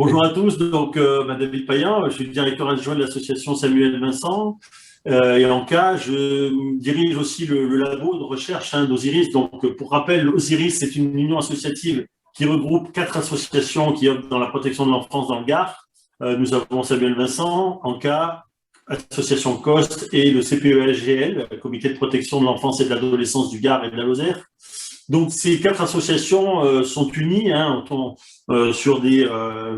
Bonjour à tous, donc David Payan, je suis directeur adjoint de l'association Samuel Vincent et en cas, je dirige aussi le labo de recherche d'Osiris. Donc pour rappel, Osiris, c'est une union associative qui regroupe 4 associations qui œuvrent dans la protection de l'enfance dans le Gard. Nous avons Samuel Vincent, ANCA, Association COST et le CPESGL, Comité de protection de l'enfance et de l'adolescence du Gard et de la Lozère. Donc ces 4 associations sont unies sur des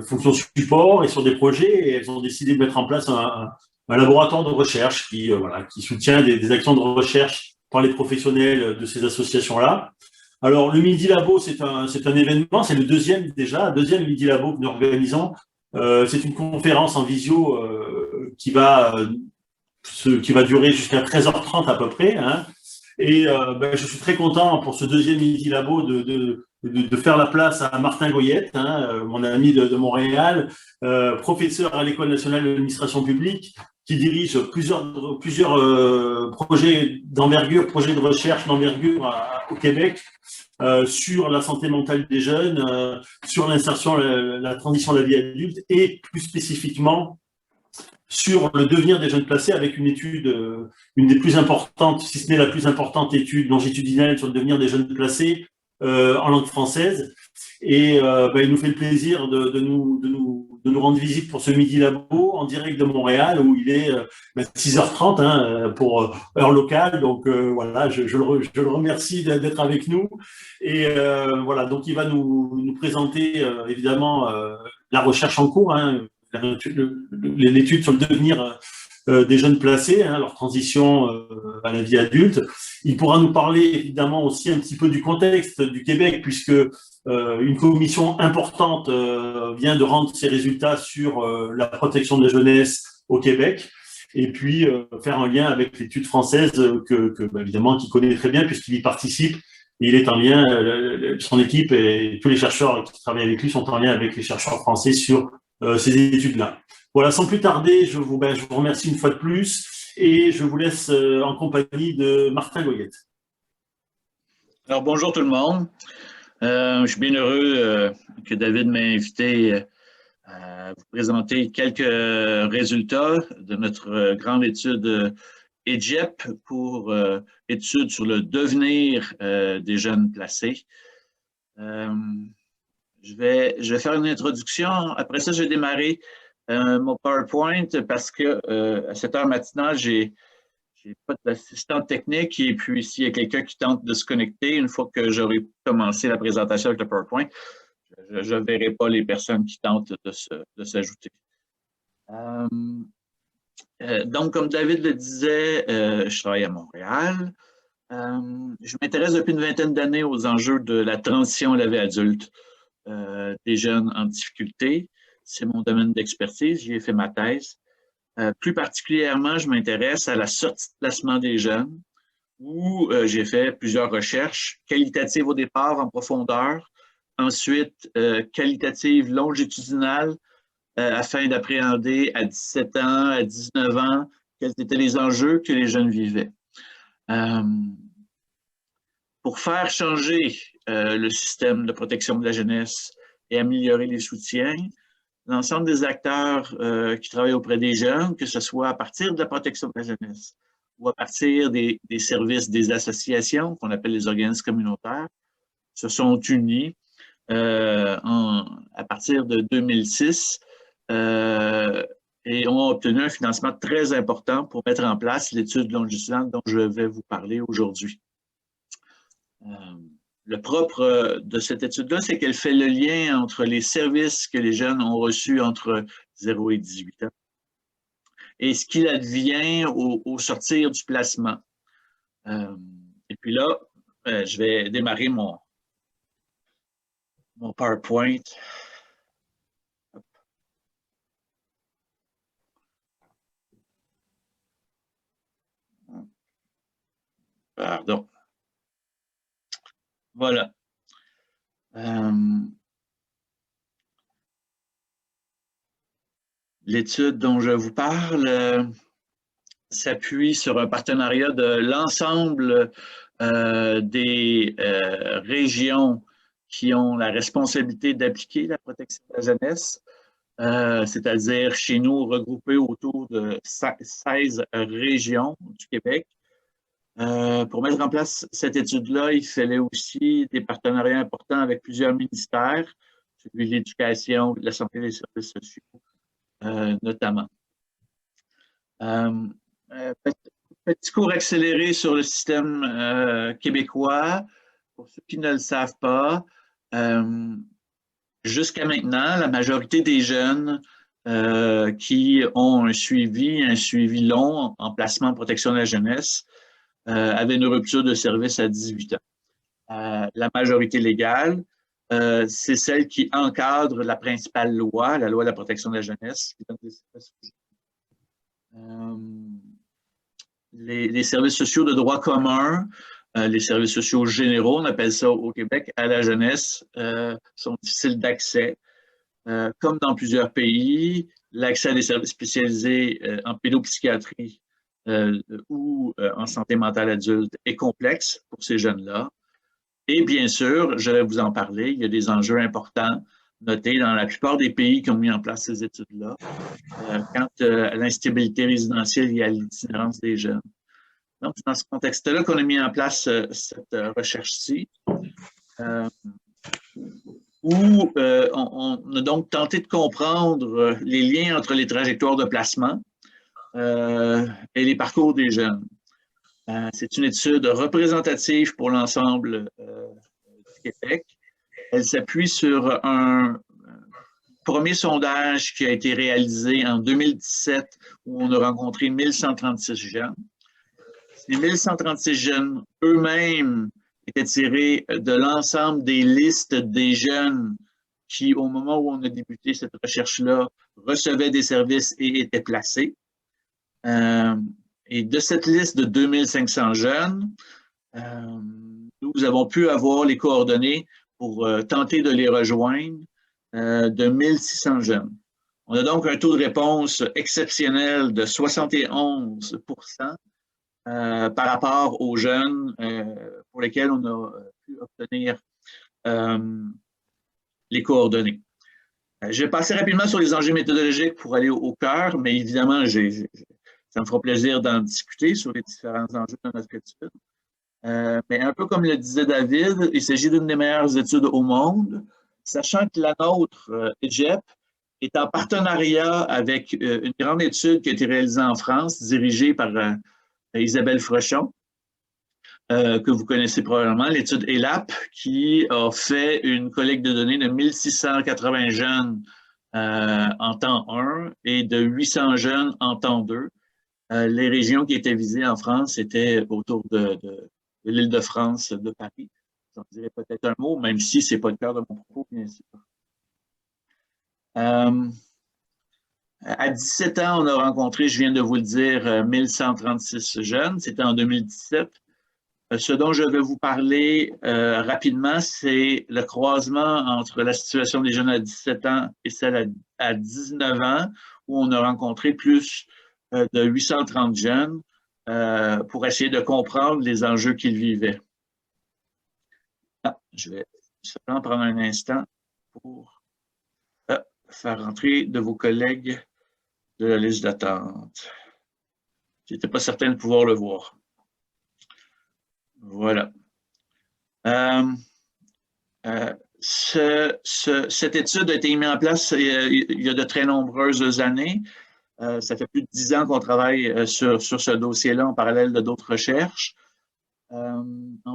fonctions support et sur des projets, et elles ont décidé de mettre en place un laboratoire de recherche qui soutient des actions de recherche par les professionnels de ces associations-là. Alors le Midi Labo, c'est un événement, c'est le deuxième Midi Labo que nous organisons. C'est une conférence en visio qui va durer jusqu'à 13h30 à peu près, hein. Et je suis très content pour ce deuxième Midi Labo de faire la place à Martin Goyette, hein, mon ami de Montréal, professeur à l'École nationale de l'administration publique, qui dirige plusieurs projets d'envergure, projets de recherche d'envergure au Québec, sur la santé mentale des jeunes, sur l'insertion, la transition de la vie adulte, et plus spécifiquement sur le devenir des jeunes placés, avec une étude, une des plus importantes, si ce n'est la plus importante étude longitudinale sur le devenir des jeunes placés en langue française. Et il nous fait le plaisir de nous rendre visite pour ce Midi Labo en direct de Montréal, où il est 6h30 pour heure locale. Donc voilà, je le remercie d'être avec nous. Et voilà, donc il va nous présenter évidemment la recherche en cours, hein, l'étude sur le devenir des jeunes placés, hein, leur transition à la vie adulte. Il pourra nous parler évidemment aussi un petit peu du contexte du Québec, puisque une commission importante vient de rendre ses résultats sur la protection de la jeunesse au Québec, et puis faire un lien avec l'étude française évidemment qu'il connaît très bien puisqu'il y participe. Et il est en lien, son équipe et tous les chercheurs qui travaillent avec lui sont en lien avec les chercheurs français sur ces études-là. Voilà, sans plus tarder, je vous remercie une fois de plus et je vous laisse en compagnie de Martin Goyette. Alors, bonjour tout le monde. Je suis bien heureux que David m'ait invité à vous présenter quelques résultats de notre grande étude EGEP pour étude sur le devenir des jeunes placés. Je vais faire une introduction. Après ça, je vais démarrer mon PowerPoint parce que à cette heure matinale, j'ai pas d'assistant technique et puis s'il y a quelqu'un qui tente de se connecter, une fois que j'aurai commencé la présentation avec le PowerPoint, je ne verrai pas les personnes qui tentent de s'ajouter. Donc, comme David le disait, je travaille à Montréal. Je m'intéresse depuis une vingtaine d'années aux enjeux de la transition à la vie adulte des jeunes en difficulté. C'est mon domaine d'expertise, j'y ai fait ma thèse. Plus particulièrement, je m'intéresse à la sortie de placement des jeunes, où j'ai fait plusieurs recherches qualitatives au départ, en profondeur, ensuite qualitatives longitudinales, afin d'appréhender à 17 ans, à 19 ans, quels étaient les enjeux que les jeunes vivaient. Pour faire changer le système de protection de la jeunesse et améliorer les soutiens, l'ensemble des acteurs qui travaillent auprès des jeunes, que ce soit à partir de la protection de la jeunesse ou à partir des services des associations qu'on appelle les organismes communautaires, se sont unis à partir de 2006 et ont obtenu un financement très important pour mettre en place l'étude longitudinale dont je vais vous parler aujourd'hui. Le propre de cette étude-là, c'est qu'elle fait le lien entre les services que les jeunes ont reçus entre 0 et 18 ans et ce qu'il advient au sortir du placement. Et puis là, je vais démarrer mon PowerPoint. Pardon. Voilà. L'étude dont je vous parle s'appuie sur un partenariat de l'ensemble des régions qui ont la responsabilité d'appliquer la protection de la jeunesse. c'est-à-dire chez nous regroupés autour de 16 régions du Québec. Pour mettre en place cette étude-là, il fallait aussi des partenariats importants avec plusieurs ministères, celui de l'Éducation, de la santé et des services sociaux, notamment. Petit cours accéléré sur le système québécois. Pour ceux qui ne le savent pas, jusqu'à maintenant, la majorité des jeunes qui ont un suivi long en placement en protection de la jeunesse, avaient une rupture de service à 18 ans. La majorité légale, c'est celle qui encadre la principale loi, la loi de la protection de la jeunesse, qui donne des services les services sociaux de droit commun, les services sociaux généraux, on appelle ça au Québec, à la jeunesse, sont difficiles d'accès. Comme dans plusieurs pays, l'accès à des services spécialisés en pédopsychiatrie ou en santé mentale adulte est complexe pour ces jeunes-là. Et bien sûr, je vais vous en parler, il y a des enjeux importants notés dans la plupart des pays qui ont mis en place ces études-là, quant à l'instabilité résidentielle et à l'itinérance des jeunes. Donc, c'est dans ce contexte-là qu'on a mis en place cette recherche-ci, où on a donc tenté de comprendre les liens entre les trajectoires de placement et les parcours des jeunes. C'est une étude représentative pour l'ensemble du Québec. Elle s'appuie sur un premier sondage qui a été réalisé en 2017 où on a rencontré 1136 jeunes. Ces 1136 jeunes eux-mêmes étaient tirés de l'ensemble des listes des jeunes qui, au moment où on a débuté cette recherche-là, recevaient des services et étaient placés. Et de cette liste de 2500 jeunes, nous avons pu avoir les coordonnées pour tenter de les rejoindre de 1600 jeunes. On a donc un taux de réponse exceptionnel de 71% par rapport aux jeunes pour lesquels on a pu obtenir les coordonnées. Je vais passer rapidement sur les enjeux méthodologiques pour aller au cœur, mais évidemment, ça me fera plaisir d'en discuter sur les différents enjeux de notre étude. Mais un peu comme le disait David, il s'agit d'une des meilleures études au monde, sachant que la nôtre, EGEP, est en partenariat avec une grande étude qui a été réalisée en France, dirigée par Isabelle Frochon, que vous connaissez probablement, l'étude ELAP, qui a fait une collecte de données de 1680 jeunes en temps 1 et de 800 jeunes en temps 2. Les régions qui étaient visées en France étaient autour de l'Île-de-France, de Paris. J'en dirais peut-être un mot, même si ce n'est pas le cœur de mon propos, bien sûr. À 17 ans, on a rencontré, je viens de vous le dire, 1136 jeunes. C'était en 2017. Ce dont je vais vous parler rapidement, c'est le croisement entre la situation des jeunes à 17 ans et celle à 19 ans, où on a rencontré plus de 830 jeunes pour essayer de comprendre les enjeux qu'ils vivaient. Je vais seulement prendre un instant pour faire rentrer de vos collègues de la liste d'attente. Je n'étais pas certain de pouvoir le voir. Voilà. Cette étude a été mise en place il y a de très nombreuses années. Ça fait plus de 10 ans qu'on travaille sur ce dossier-là en parallèle de d'autres recherches. En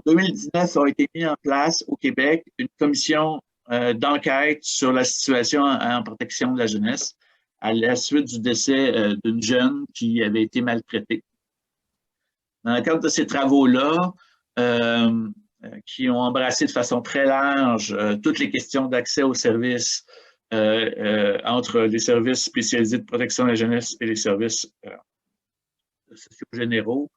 2019, a été mis en place au Québec une commission d'enquête sur la situation en protection de la jeunesse à la suite du décès d'une jeune qui avait été maltraitée. Dans le cadre de ces travaux-là, qui ont embrassé de façon très large toutes les questions d'accès aux services entre les services spécialisés de protection de la jeunesse et les services sociaux généraux,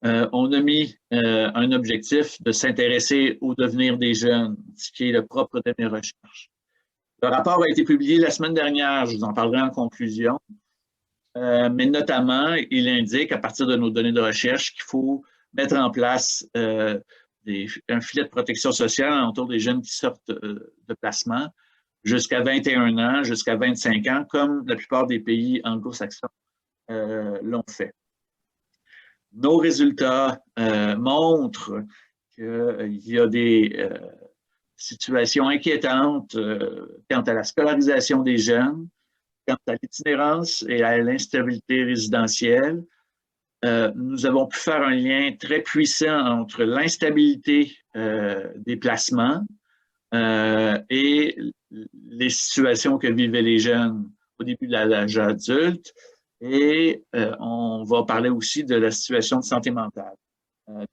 on a mis un objectif de s'intéresser au devenir des jeunes, ce qui est le propre de mes recherches. Le rapport a été publié la semaine dernière, je vous en parlerai en conclusion, mais notamment, il indique à partir de nos données de recherche qu'il faut mettre en place un filet de protection sociale autour des jeunes qui sortent de placement jusqu'à 21 ans, jusqu'à 25 ans, comme la plupart des pays anglo-saxons l'ont fait. Nos résultats montrent qu'il y a des situations inquiétantes quant à la scolarisation des jeunes, quant à l'itinérance et à l'instabilité résidentielle. Nous avons pu faire un lien très puissant entre l'instabilité des placements et les situations que vivaient les jeunes au début de l'âge adulte. Et on va parler aussi de la situation de santé mentale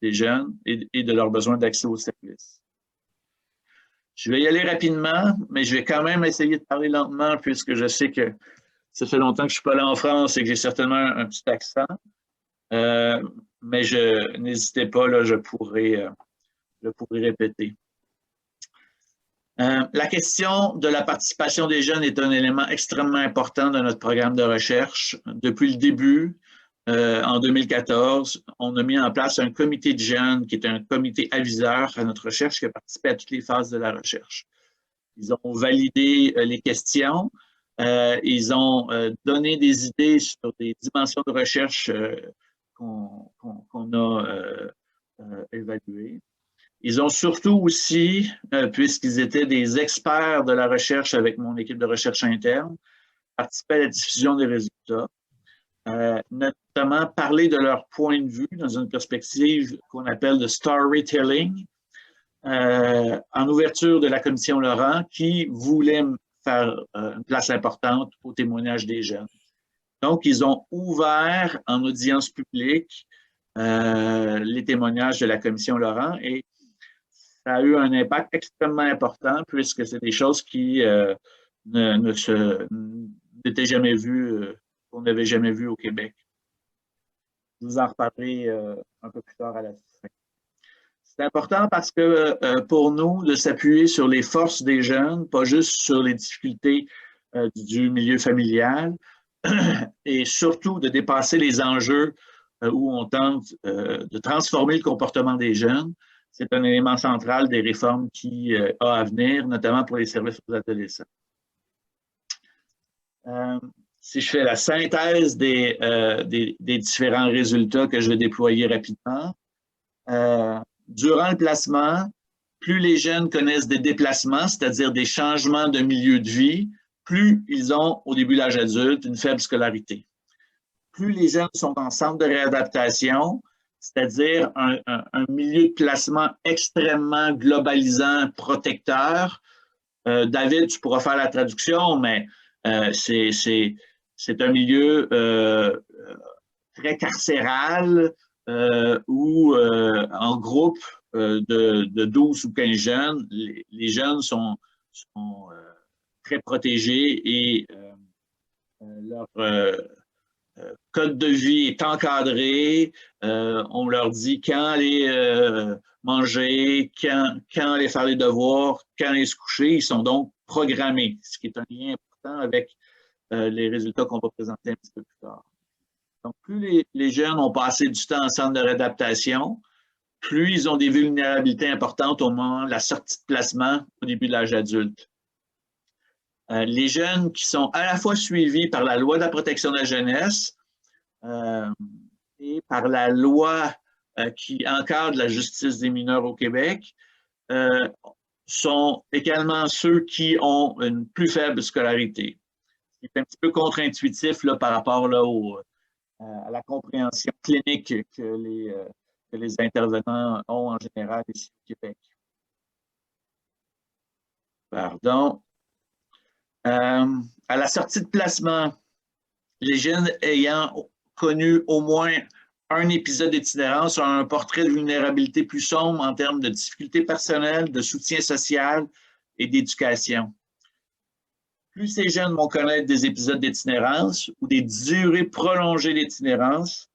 des jeunes et de leurs besoins d'accès aux services. Je vais y aller rapidement, mais je vais quand même essayer de parler lentement puisque je sais que ça fait longtemps que je ne suis pas allé en France et que j'ai certainement un petit accent. Mais n'hésitez pas, là, je pourrais répéter. La question de la participation des jeunes est un élément extrêmement important de notre programme de recherche. Depuis le début, en 2014, on a mis en place un comité de jeunes qui est un comité aviseur à notre recherche qui a participé à toutes les phases de la recherche. Ils ont validé les questions, ils ont donné des idées sur des dimensions de recherche qu'on a évaluées. Ils ont surtout aussi, puisqu'ils étaient des experts de la recherche avec mon équipe de recherche interne, participé à la diffusion des résultats, notamment parler de leur point de vue dans une perspective qu'on appelle de storytelling, en ouverture de la commission Laurent, qui voulait faire une place importante au témoignage des jeunes. Donc, ils ont ouvert en audience publique les témoignages de la commission Laurent et ça a eu un impact extrêmement important puisque c'est des choses qui n'étaient jamais vues, qu'on n'avait jamais vues au Québec. Je vous en reparlerai un peu plus tard à la fin. C'est important parce que pour nous, de s'appuyer sur les forces des jeunes, pas juste sur les difficultés du milieu familial, et surtout de dépasser les enjeux où on tente de transformer le comportement des jeunes. C'est un élément central des réformes qui a à venir, notamment pour les services aux adolescents. Si je fais la synthèse des différents résultats que je vais déployer rapidement, durant le placement, plus les jeunes connaissent des déplacements, c'est-à-dire des changements de milieu de vie, plus ils ont, au début de l'âge adulte, une faible scolarité. Plus les jeunes sont en centre de réadaptation, c'est-à-dire un milieu de placement extrêmement globalisant, protecteur. David, tu pourras faire la traduction, mais c'est un milieu très carcéral où, en groupe de 12 ou 15 jeunes, les jeunes sont très protégés et leur code de vie est encadré. On leur dit quand aller manger, quand aller faire les devoirs, quand aller se coucher. Ils sont donc programmés, ce qui est un lien important avec les résultats qu'on va présenter un petit peu plus tard. Donc, plus les jeunes ont passé du temps en centre de réadaptation, plus ils ont des vulnérabilités importantes au moment de la sortie de placement au début de l'âge adulte. Les jeunes qui sont à la fois suivis par la loi de la protection de la jeunesse et par la loi qui encadre la justice des mineurs au Québec sont également ceux qui ont une plus faible scolarité. C'est un petit peu contre-intuitif là, par rapport là, à la compréhension clinique que les intervenants ont en général ici au Québec. Pardon. À la sortie de placement, les jeunes ayant connu au moins un épisode d'itinérance ont un portrait de vulnérabilité plus sombre en termes de difficultés personnelles, de soutien social et d'éducation. Plus ces jeunes vont connaître des épisodes d'itinérance ou des durées prolongées d'itinérance,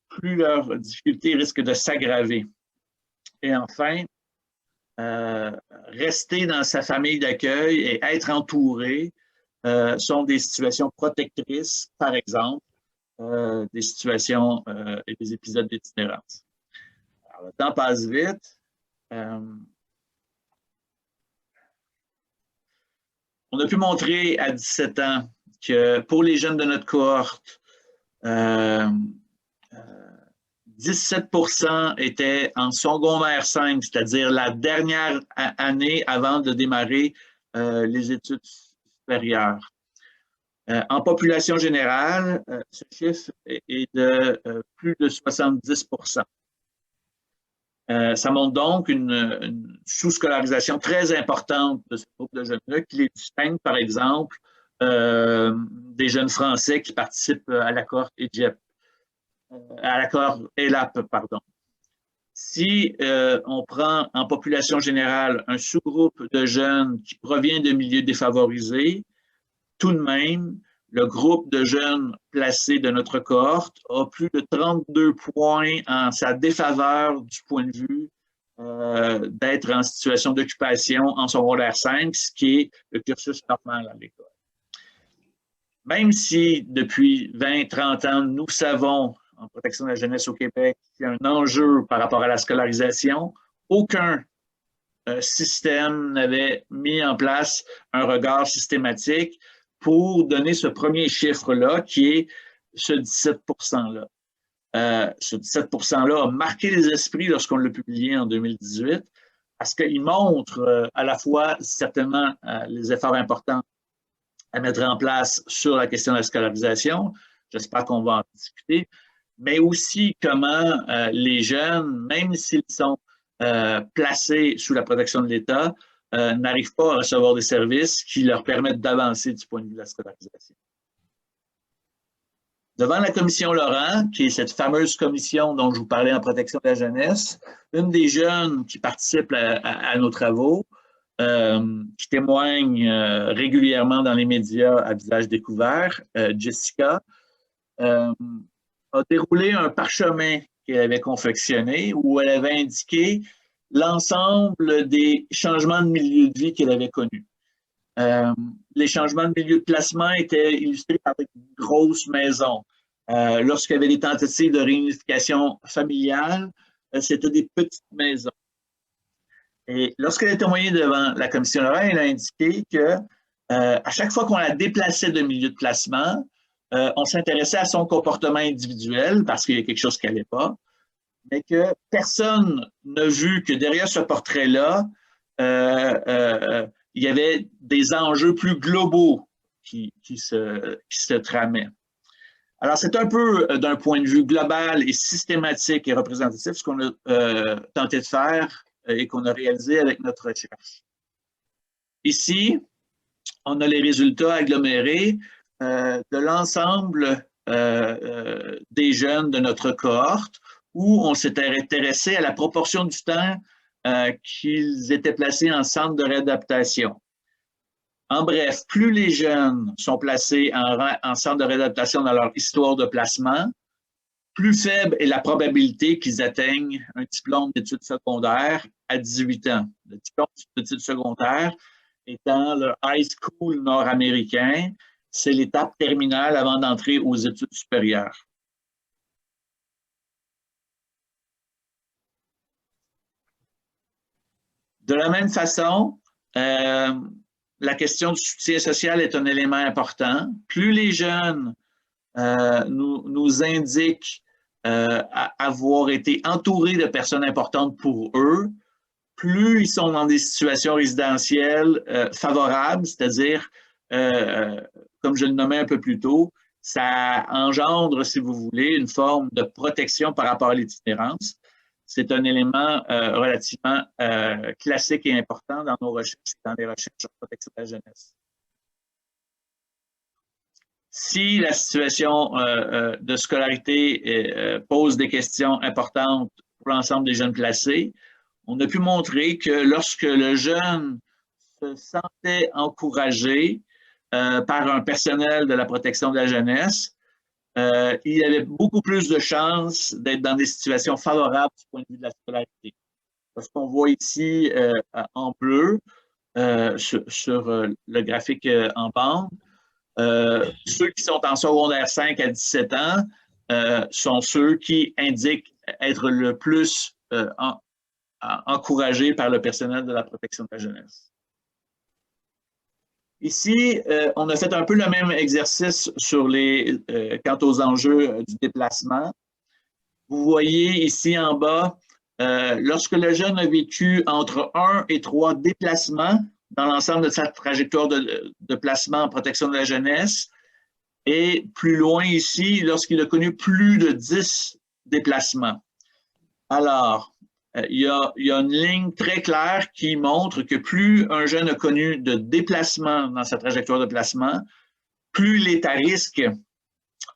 plus leurs difficultés risquent de s'aggraver. Et enfin, rester dans sa famille d'accueil et être entouré sont des situations protectrices, par exemple, des situations et des épisodes d'itinérance. Alors, le temps passe vite. On a pu montrer à 17 ans que pour les jeunes de notre cohorte, 17% étaient en secondaire 5, c'est-à-dire la dernière année avant de démarrer les études supérieures. En population générale, ce chiffre est de plus de 70%. Ça montre donc une sous-scolarisation très importante de ce groupe de jeunes-là qui les distingue, par exemple, des jeunes Français qui participent à la cohorte EGEP, à la cohorte ELAP, pardon. Si on prend en population générale un sous-groupe de jeunes qui provient de milieux défavorisés, tout de même, le groupe de jeunes placés de notre cohorte a plus de 32 points en sa défaveur du point de vue d'être en situation d'occupation en secondaire 5, ce qui est le cursus normal à l'école. Même si depuis 20-30 ans, nous savons en protection de la jeunesse au Québec qu'il y a un enjeu par rapport à la scolarisation, aucun système n'avait mis en place un regard systématique pour donner ce premier chiffre-là, qui est ce 17%-là. Ce 17%-là a marqué les esprits lorsqu'on l'a publié en 2018, parce qu'il montre à la fois certainement les efforts importants à mettre en place sur la question de la scolarisation, j'espère qu'on va en discuter, mais aussi comment les jeunes, même s'ils sont placés sous la protection de l'État, n'arrivent pas à recevoir des services qui leur permettent d'avancer du point de vue de la scolarisation. Devant la commission Laurent, qui est cette fameuse commission dont je vous parlais en protection de la jeunesse, une des jeunes qui participent à nos travaux, qui témoigne régulièrement dans les médias à visage découvert, Jessica, a déroulé un parchemin qu'elle avait confectionné où elle avait indiqué l'ensemble des changements de milieu de vie qu'elle avait connus. Les changements de milieu de placement étaient illustrés par des grosses maisons. Lorsqu'il y avait des tentatives de réunification familiale, c'était des petites maisons. Et lorsqu'elle est témoignée devant la commission Laurent, elle a indiqué que à chaque fois qu'on la déplaçait de milieu de placement, on s'intéressait à son comportement individuel parce qu'il y a quelque chose qui n'allait pas, mais que personne n'a vu que derrière ce portrait-là, il y avait des enjeux plus globaux qui se tramaient. Alors, c'est un peu d'un point de vue global et systématique et représentatif ce qu'on a tenté de faire et qu'on a réalisé avec notre recherche. Ici, on a les résultats agglomérés de l'ensemble des jeunes de notre cohorte où on s'était intéressé à la proportion du temps qu'ils étaient placés en centre de réadaptation. En bref, plus les jeunes sont placés en centre de réadaptation dans leur histoire de placement, plus faible est la probabilité qu'ils atteignent un diplôme d'études secondaires à 18 ans. Le diplôme d'études secondaires étant le high school nord-américain, c'est l'étape terminale avant d'entrer aux études supérieures. De la même façon, la question du soutien social est un élément important. Plus les jeunes nous indiquent avoir été entourés de personnes importantes pour eux, plus ils sont dans des situations résidentielles favorables, c'est-à-dire, comme je le nommais un peu plus tôt, ça engendre, si vous voulez, une forme de protection par rapport à l'itinérance. C'est un élément relativement classique et important dans nos recherches, dans les recherches sur la protection de la jeunesse. Si la situation de scolarité pose des questions importantes pour l'ensemble des jeunes placés, on a pu montrer que lorsque le jeune se sentait encouragé par un personnel de la protection de la jeunesse, il avait beaucoup plus de chances d'être dans des situations favorables du point de vue de la scolarité. Ce qu'on voit ici en bleu sur le graphique en bande, ceux qui sont en secondaire 5 à 17 ans sont ceux qui indiquent être le plus encouragés par le personnel de la protection de la jeunesse. Ici, on a fait un peu le même exercice sur quant aux enjeux du déplacement. Vous voyez ici en bas, lorsque le jeune a vécu entre 1 et 3 déplacements dans l'ensemble de sa trajectoire de placement en protection de la jeunesse, et plus loin ici, lorsqu'il a connu plus de 10 déplacements. Alors, il y a une ligne très claire qui montre que plus un jeune a connu de déplacements dans sa trajectoire de placement, plus il est à risque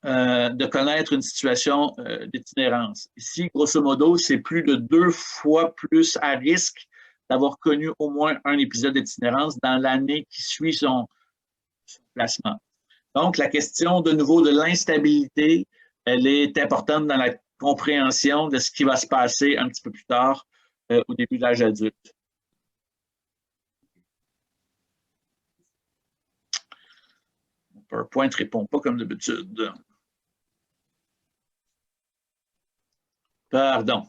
de connaître une situation d'itinérance. Ici, grosso modo, c'est plus de 2 fois plus à risque d'avoir connu au moins un épisode d'itinérance dans l'année qui suit son placement. Donc, la question de nouveau de l'instabilité, elle est importante dans la compréhension de ce qui va se passer un petit peu plus tard au début de l'âge adulte. PowerPoint ne répond pas comme d'habitude. Pardon.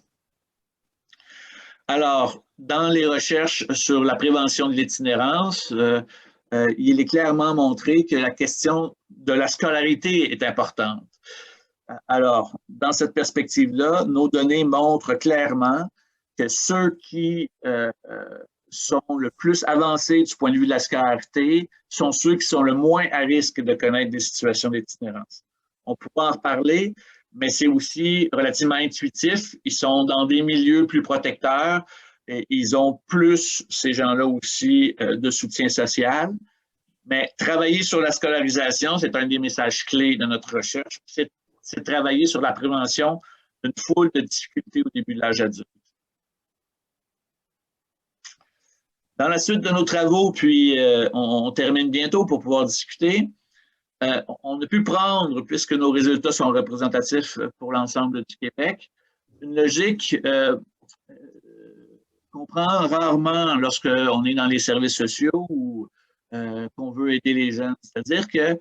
Alors, dans les recherches sur la prévention de l'itinérance, il est clairement montré que la question de la scolarité est importante. Alors, dans cette perspective-là, nos données montrent clairement que ceux qui sont le plus avancés du point de vue de la scolarité sont ceux qui sont le moins à risque de connaître des situations d'itinérance. On pourra en reparler, mais c'est aussi relativement intuitif. Ils sont dans des milieux plus protecteurs et ils ont plus, ces gens-là aussi, de soutien social. Mais travailler sur la scolarisation, c'est un des messages clés de notre recherche. C'est travailler sur la prévention d'une foule de difficultés au début de l'âge adulte. Dans la suite de nos travaux, puis on termine bientôt pour pouvoir discuter, on a pu prendre, puisque nos résultats sont représentatifs pour l'ensemble du Québec, une logique qu'on prend rarement lorsqu'on est dans les services sociaux ou qu'on veut aider les jeunes. C'est-à-dire que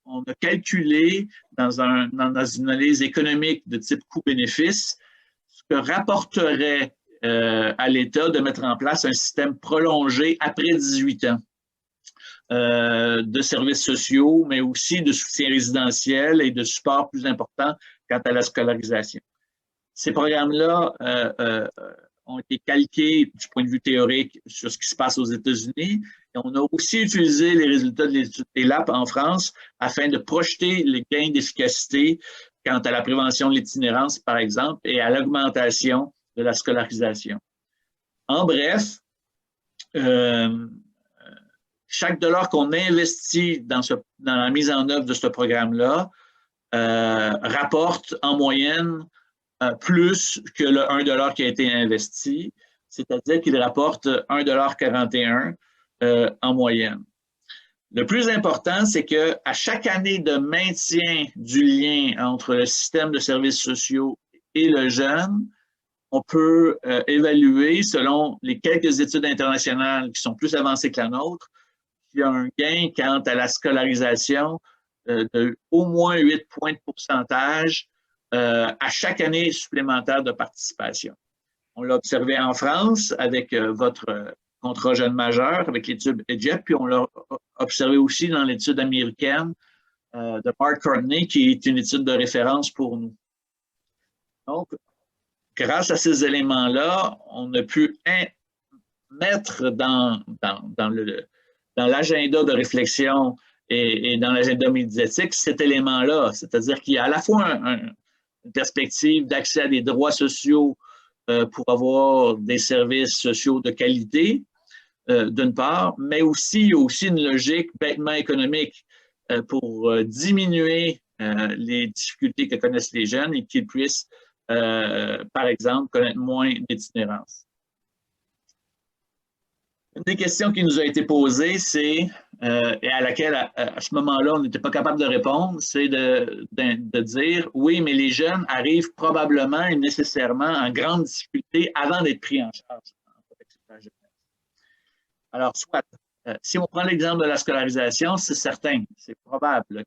on a calculé dans une analyse économique de type coût-bénéfice ce que rapporterait à l'État de mettre en place un système prolongé après 18 ans de services sociaux, mais aussi de soutien résidentiel et de support plus important quant à la scolarisation. Ces programmes-là ont été calqués du point de vue théorique sur ce qui se passe aux États-Unis. Et on a aussi utilisé les résultats de l'étude ELAP en France afin de projeter les gains d'efficacité quant à la prévention de l'itinérance, par exemple, et à l'augmentation de la scolarisation. En bref, chaque dollar qu'on investit dans la mise en œuvre de ce programme-là rapporte en moyenne plus que le 1 $ qui a été investi, c'est-à-dire qu'il rapporte 1,41 $ en moyenne. Le plus important, c'est qu'à chaque année de maintien du lien entre le système de services sociaux et le jeune, on peut évaluer, selon les quelques études internationales qui sont plus avancées que la nôtre, qu'il y a un gain quant à la scolarisation de au moins 8 points de pourcentage à chaque année supplémentaire de participation. On l'a observé en France avec votre contrat jeune majeur, avec l'étude EGEP, puis on l'a observé aussi dans l'étude américaine de Mark Courtney, qui est une étude de référence pour nous. Donc, grâce à ces éléments-là, on a pu mettre dans l'agenda de réflexion et dans l'agenda médiatique cet élément-là, c'est-à-dire qu'il y a à la fois une perspective d'accès à des droits sociaux pour avoir des services sociaux de qualité, d'une part, mais aussi, il y a aussi une logique bêtement économique pour diminuer les difficultés que connaissent les jeunes et qu'ils puissent, par exemple, connaître moins d'itinérance. Une des questions qui nous a été posée, c'est, et à laquelle à ce moment-là, on n'était pas capable de répondre, c'est de dire, oui, mais les jeunes arrivent probablement et nécessairement en grande difficulté avant d'être pris en charge en protection de la jeunesse. Alors, soit, si on prend l'exemple de la scolarisation, c'est certain, c'est probable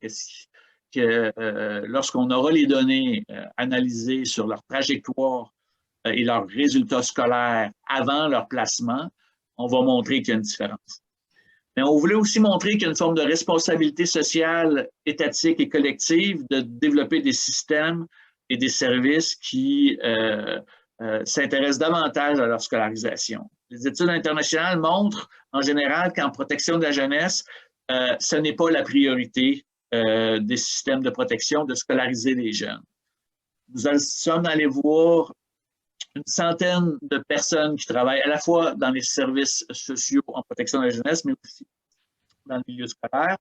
que lorsqu'on aura les données analysées sur leur trajectoire et leurs résultats scolaires avant leur placement, on va montrer qu'il y a une différence. Mais on voulait aussi montrer qu'il y a une forme de responsabilité sociale, étatique et collective de développer des systèmes et des services qui s'intéressent davantage à leur scolarisation. Les études internationales montrent en général qu'en protection de la jeunesse, ce n'est pas la priorité des systèmes de protection de scolariser les jeunes. Nous sommes allés voir une centaine de personnes qui travaillent à la fois dans les services sociaux en protection de la jeunesse, mais aussi dans le milieu scolaire.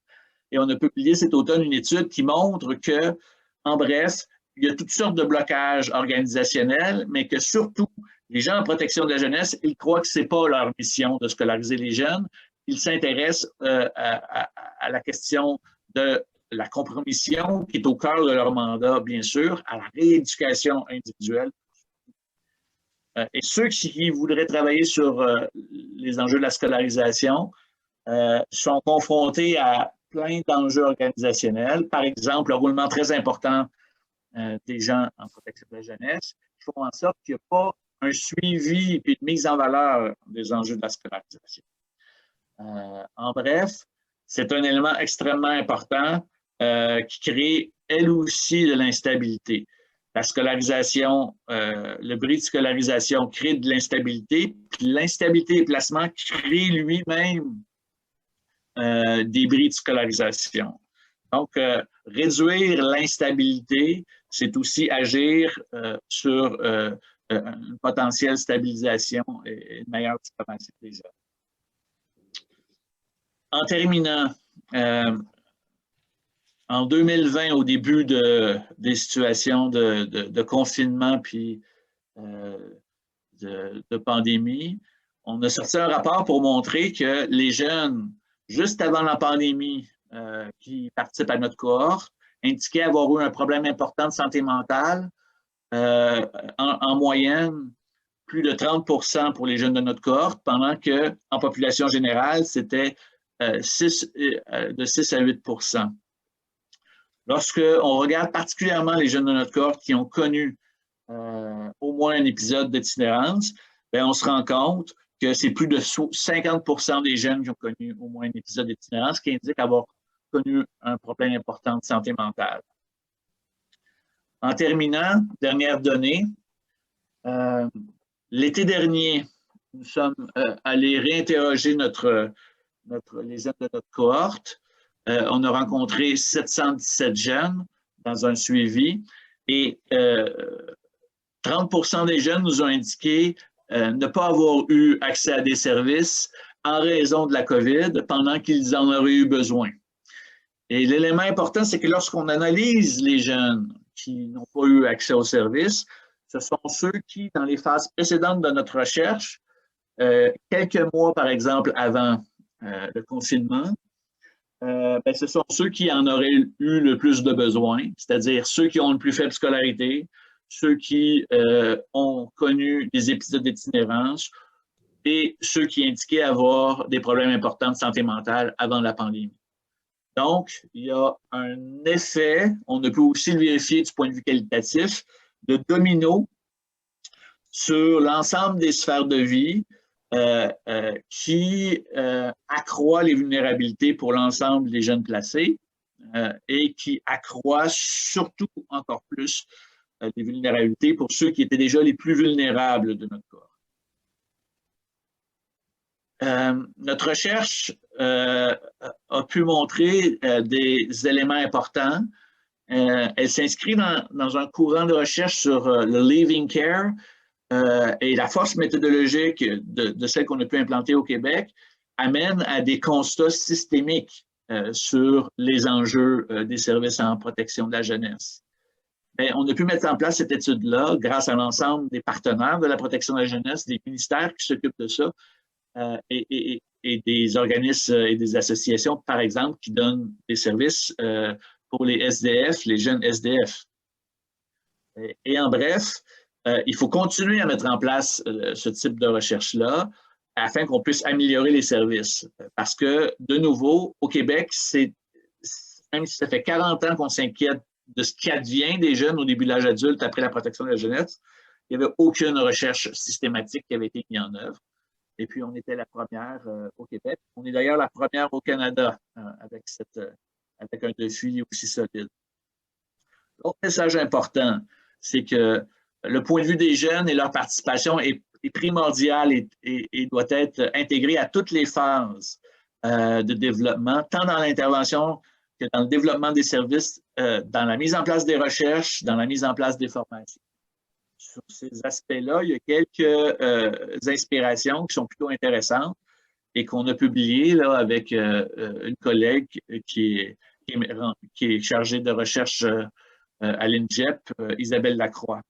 Et on a publié cet automne une étude qui montre que, en bref, il y a toutes sortes de blocages organisationnels, mais que surtout, les gens en protection de la jeunesse, ils croient que ce n'est pas leur mission de scolariser les jeunes. Ils s'intéressent à la question de la compromission qui est au cœur de leur mandat, bien sûr, à la rééducation individuelle. Et ceux qui voudraient travailler sur les enjeux de la scolarisation sont confrontés à plein d'enjeux organisationnels. Par exemple, le roulement très important des gens en protection de la jeunesse, qui font en sorte qu'il n'y a pas un suivi et une mise en valeur des enjeux de la scolarisation. En bref, c'est un élément extrêmement important qui crée, elle aussi, de l'instabilité. La scolarisation, le bris de scolarisation crée de l'instabilité, puis l'instabilité des placements crée lui-même des bris de scolarisation. Donc, réduire l'instabilité, c'est aussi agir sur une potentielle stabilisation et une meilleure diplomation des jeunes. En terminant, en 2020, au début des situations de confinement puis de pandémie, on a sorti un rapport pour montrer que les jeunes, juste avant la pandémie, qui participent à notre cohorte, indiquaient avoir eu un problème important de santé mentale. En moyenne, plus de 30% pour les jeunes de notre cohorte, pendant qu'en population générale, c'était de 6 à 8%. Lorsqu'on regarde particulièrement les jeunes de notre cohorte qui ont connu au moins un épisode d'itinérance, on se rend compte que c'est plus de 50% des jeunes qui ont connu au moins un épisode d'itinérance, qui indique avoir connu un problème important de santé mentale. En terminant, dernière donnée, l'été dernier, nous sommes allés réinterroger les jeunes de notre cohorte. On a rencontré 717 jeunes dans un suivi et 30% des jeunes nous ont indiqué ne pas avoir eu accès à des services en raison de la COVID pendant qu'ils en auraient eu besoin. Et l'élément important, c'est que lorsqu'on analyse les jeunes qui n'ont pas eu accès aux services, ce sont ceux qui, dans les phases précédentes de notre recherche, quelques mois, par exemple, avant le confinement, ce sont ceux qui en auraient eu le plus de besoin, c'est-à-dire ceux qui ont une plus faible scolarité, ceux qui ont connu des épisodes d'itinérance et ceux qui indiquaient avoir des problèmes importants de santé mentale avant la pandémie. Donc, il y a un effet, on peut aussi le vérifier du point de vue qualitatif, de domino sur l'ensemble des sphères de vie qui accroît les vulnérabilités pour l'ensemble des jeunes placés et qui accroît surtout encore plus les vulnérabilités pour ceux qui étaient déjà les plus vulnérables de notre corps. Notre recherche a pu montrer des éléments importants. Elle s'inscrit dans un courant de recherche sur le Living Care et la force méthodologique de celle qu'on a pu implanter au Québec amène à des constats systémiques sur les enjeux des services en protection de la jeunesse. On a pu mettre en place cette étude-là grâce à l'ensemble des partenaires de la protection de la jeunesse, des ministères qui s'occupent de ça, et des organismes et des associations, par exemple, qui donnent des services pour les SDF, les jeunes SDF. Et en bref, il faut continuer à mettre en place ce type de recherche-là afin qu'on puisse améliorer les services. Parce que, de nouveau, au Québec, même si ça fait 40 ans qu'on s'inquiète de ce qui advient des jeunes au début de l'âge adulte après la protection de la jeunesse, il n'y avait aucune recherche systématique qui avait été mise en œuvre. Et puis, on était la première au Québec. On est d'ailleurs la première au Canada avec un défi aussi solide. L'autre message important, c'est que le point de vue des jeunes et leur participation est primordial et doit être intégré à toutes les phases de développement, tant dans l'intervention que dans le développement des services, dans la mise en place des recherches, dans la mise en place des formations. Sur ces aspects-là, il y a quelques inspirations qui sont plutôt intéressantes et qu'on a publiées là, avec une collègue qui est chargée de recherche à l'INJEP, Isabelle Lacroix.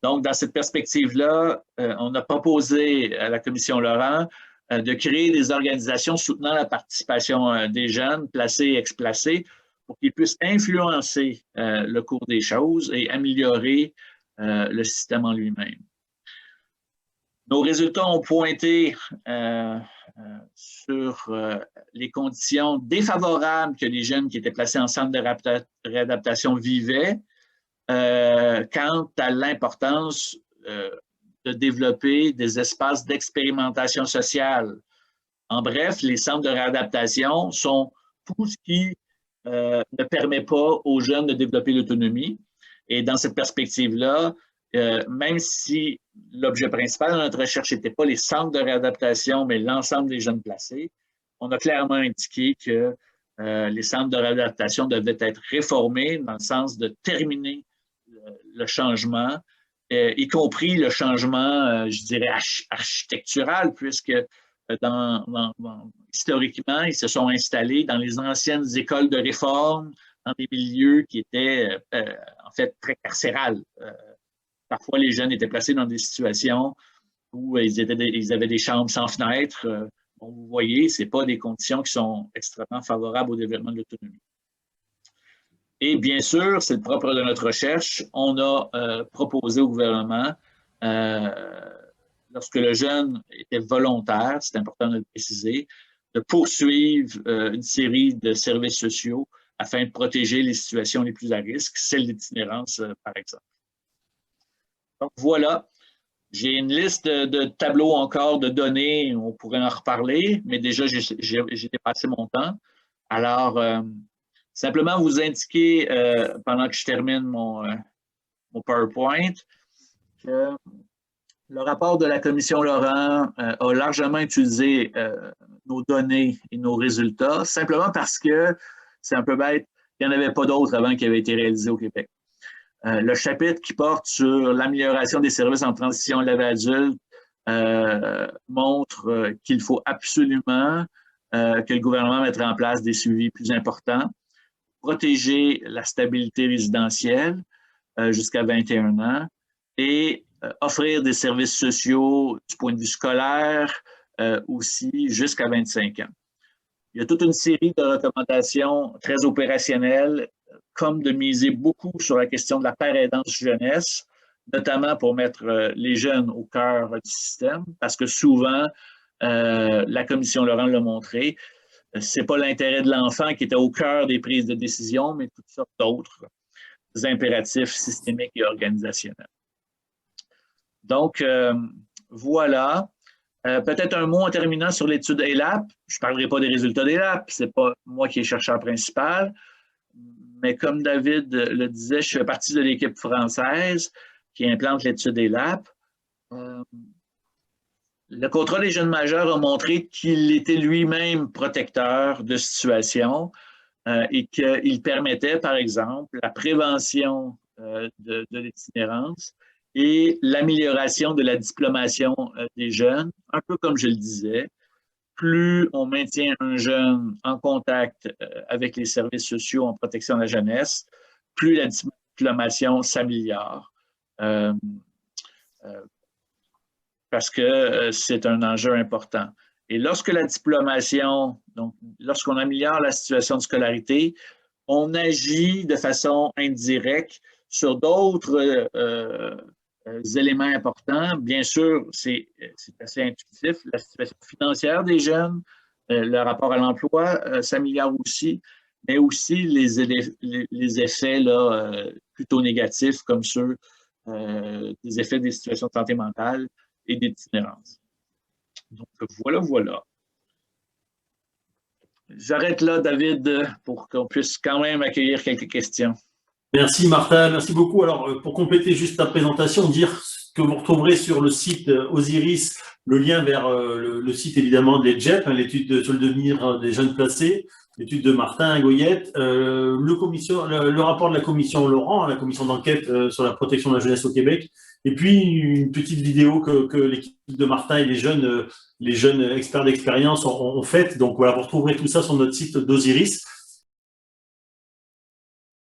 Donc, dans cette perspective-là, on a proposé à la Commission Laurent de créer des organisations soutenant la participation des jeunes, placés et ex-placés, pour qu'ils puissent influencer le cours des choses et améliorer le système en lui-même. Nos résultats ont pointé sur les conditions défavorables que les jeunes qui étaient placés en centre de réadaptation vivaient quant à l'importance de développer des espaces d'expérimentation sociale. En bref, les centres de réadaptation sont tout ce qui ne permet pas aux jeunes de développer l'autonomie. Et dans cette perspective-là, même si l'objet principal de notre recherche n'était pas les centres de réadaptation, mais l'ensemble des jeunes placés, on a clairement indiqué que les centres de réadaptation devaient être réformés dans le sens de terminer le changement, y compris le changement, je dirais, architectural, puisque historiquement, ils se sont installés dans les anciennes écoles de réforme, dans des milieux qui étaient en fait très carcérales. Parfois, les jeunes étaient placés dans des situations où ils avaient des chambres sans fenêtre. Bon, vous voyez, ce n'est pas des conditions qui sont extrêmement favorables au développement de l'autonomie. Et bien sûr, c'est le propre de notre recherche, on a proposé au gouvernement, lorsque le jeune était volontaire, c'est important de le préciser, de poursuivre une série de services sociaux afin de protéger les situations les plus à risque, celle d'itinérance, par exemple. Donc voilà, j'ai une liste de tableaux encore de données, on pourrait en reparler, mais déjà j'ai dépassé mon temps. Alors, simplement vous indiquer, pendant que je termine mon PowerPoint, que le rapport de la Commission Laurent a largement utilisé nos données et nos résultats, simplement parce que, c'est un peu bête, il n'y en avait pas d'autres avant qui avaient été réalisés au Québec. Le chapitre qui porte sur l'amélioration des services en transition à la vie adulte montre qu'il faut absolument que le gouvernement mette en place des suivis plus importants, protéger la stabilité résidentielle jusqu'à 21 ans et offrir des services sociaux du point de vue scolaire aussi jusqu'à 25 ans. Il y a toute une série de recommandations très opérationnelles, comme de miser beaucoup sur la question de la paraidance jeunesse, notamment pour mettre les jeunes au cœur du système, parce que souvent, la Commission Laurent l'a montré, ce n'est pas l'intérêt de l'enfant qui était au cœur des prises de décision, mais toutes sortes d'autres impératifs systémiques et organisationnels. Donc, voilà. Peut-être un mot en terminant sur l'étude ELAP. Je ne parlerai pas des résultats d'ELAP, ce n'est pas moi qui est chercheur principal, mais comme David le disait, je fais partie de l'équipe française qui implante l'étude ELAP. Le contrat des jeunes majeurs a montré qu'il était lui-même protecteur de situation et qu'il permettait, par exemple, la prévention de l'itinérance et l'amélioration de la diplomation des jeunes, un peu comme je le disais. Plus on maintient un jeune en contact avec les services sociaux en protection de la jeunesse, plus la diplomation s'améliore. Parce que c'est un enjeu important. Et lorsque la diplomation, donc lorsqu'on améliore la situation de scolarité, on agit de façon indirecte sur d'autres éléments importants. Bien sûr, c'est assez intuitif. La situation financière des jeunes, le rapport à l'emploi s'améliore aussi, mais aussi les effets là, plutôt négatifs comme ceux des effets des situations de santé mentale et d'itinérance. Donc, voilà. J'arrête là, David, pour qu'on puisse quand même accueillir quelques questions. Merci Martin, merci beaucoup. Alors, pour compléter juste ta présentation, dire que vous retrouverez sur le site Osiris le lien vers le site évidemment de l'EDGEP, l'étude sur le devenir des jeunes placés, l'étude de Martin Goyette, le rapport de la commission Laurent, la commission d'enquête sur la protection de la jeunesse au Québec, et puis une petite vidéo que l'équipe de Martin et les jeunes experts d'expérience ont faite. Donc voilà, vous retrouverez tout ça sur notre site d'Osiris.